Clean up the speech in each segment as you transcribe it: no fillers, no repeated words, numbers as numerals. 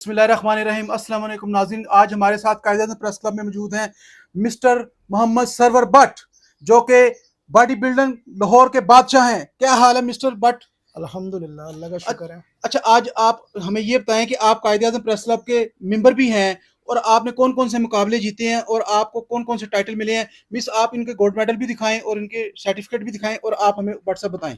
बिस्मिल्लाहिर्रहमानिर्रहीम। अस्सलाम वालेकुम नाज़रीन, आज हमारे साथ कायदे प्रेस क्लब में मौजूद हैं मिस्टर मोहम्मद सरवर बट, जो कि बॉडी बिल्डर लाहौर के बादशाह हैं। क्या हाल है मिस्टर बट? अल्हम्दुलिल्लाह, अल्लाह का शुक्र है। अच्छा, आज आप हमें ये बताएं कि आप कायदे प्रेस क्लब के मेंबर भी हैं और आपने कौन कौन से मुकाबले जीते हैं और आपको कौन कौन से टाइटल मिले हैं। मिस, आप इनके गोल्ड मेडल भी दिखाएं और इनके सर्टिफिकेट भी दिखाएं और आप हमें व्हाट्सएप बताएं।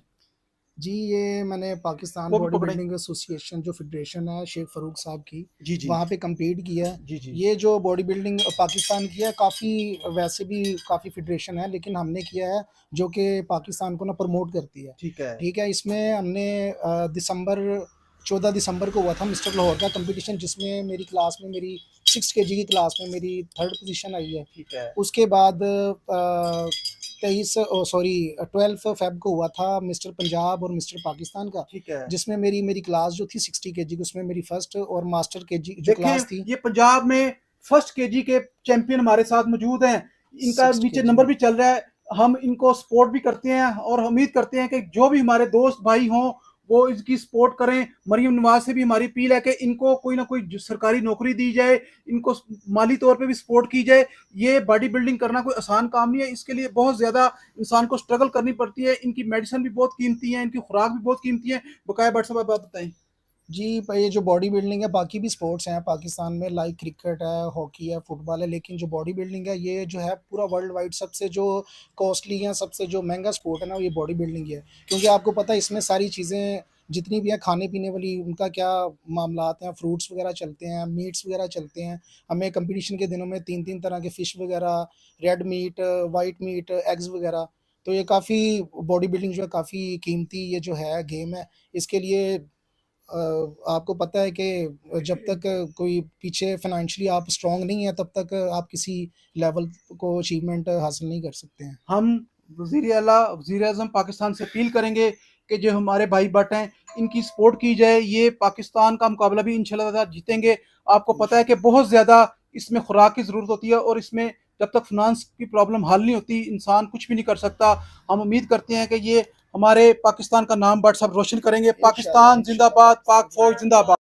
जी, ये मैंने पाकिस्तान वो भी बॉडी पकड़ें। बिल्डिंग एसोसिएशन जो फेडरेशन है शेख फ़ारूक साहब की, जी जी। वहाँ पे कम्पीट किया है। जी जी। ये जो बॉडी बिल्डिंग पाकिस्तान की है, काफ़ी वैसे भी काफ़ी फेडरेशन है, लेकिन हमने किया है जो कि पाकिस्तान को ना प्रमोट करती है। ठीक है। ठीक है, इसमें हमने दिसंबर 14 दिसंबर को हुआ था मिस्टर लाहौर का कंपटीशन, जिसमें मेरी क्लास में मेरी 6 केजी की क्लास में मेरी 3rd पोजीशन आई है। ठीक है। उसके बाद 12 फेब को हुआ था मिस्टर पंजाब और मिस्टर पाकिस्तान का, ठीक है। जिसमें मेरी मेरी क्लास जो थी 60 केजी की, उसमें मेरी फर्स्ट और मास्टर केजी जो क्लास देखें, थी ये पंजाब में फर्स्ट केजी के चैंपियन हमारे साथ मौजूद हैं। इनका 60 नीचे केजी नंबर में। भी चल रहा है। हम इनको सपोर्ट भी करते हैं और उम्मीद करते हैं कि जो भी हमारे दोस्त भाई हों वो इसकी सपोर्ट करें। मरियम नवाज से भी हमारी अपील है कि इनको कोई ना कोई सरकारी नौकरी दी जाए, इनको माली तौर पे भी सपोर्ट की जाए। ये बॉडी बिल्डिंग करना कोई आसान काम नहीं है, इसके लिए बहुत ज़्यादा इंसान को स्ट्रगल करनी पड़ती है। इनकी मेडिसिन भी बहुत कीमती है, इनकी खुराक भी बहुत कीमती है। बकाया बट साहब आप बताएं। जी, ये जो बॉडी बिल्डिंग है, बाकी भी स्पोर्ट्स हैं पाकिस्तान में, लाइक क्रिकेट है, हॉकी है, फुटबॉल है, लेकिन जो बॉडी बिल्डिंग है, ये जो है पूरा वर्ल्ड वाइड सबसे जो कॉस्टली है, सबसे जो महंगा स्पोर्ट है ना, ये बॉडी बिल्डिंग ही है। क्योंकि आपको पता है इसमें सारी चीज़ें जितनी भी हैं खाने पीने वाली, उनका क्या मामलात हैं, फ्रूट्स वगैरह चलते हैं, मीट्स वगैरह चलते हैं। हमें कंपटीशन के दिनों में 3-3 तरह के फ़िश वगैरह, red meat, white meet, eggs वगैरह। तो ये काफ़ी बॉडी बिल्डिंग जो है काफ़ी कीमती ये जो है गेम है। इसके लिए आपको पता है कि जब तक कोई पीछे फाइनेंशियली आप स्ट्रांग नहीं है, तब तक आप किसी लेवल को अचीवमेंट हासिल नहीं कर सकते हैं। हम वज़ीर आला वज़ीर आज़म पाकिस्तान से अपील करेंगे कि जो हमारे भाई भट्ट हैं इनकी सपोर्ट की जाए। ये पाकिस्तान का मुकाबला भी इंशाल्लाह ताला जीतेंगे। आपको पता है कि बहुत ज़्यादा इसमें खुराक की ज़रूरत होती है और इसमें जब तक फाइनेंस की प्रॉब्लम हल नहीं होती इंसान कुछ भी नहीं कर सकता। हम उम्मीद करते हैं कि ये हमारे पाकिस्तान का नाम बट सब रोशन करेंगे। इंशाल्लाह, पाकिस्तान इंशाल्लाह। जिंदाबाद, पाक फौज जिंदाबाद।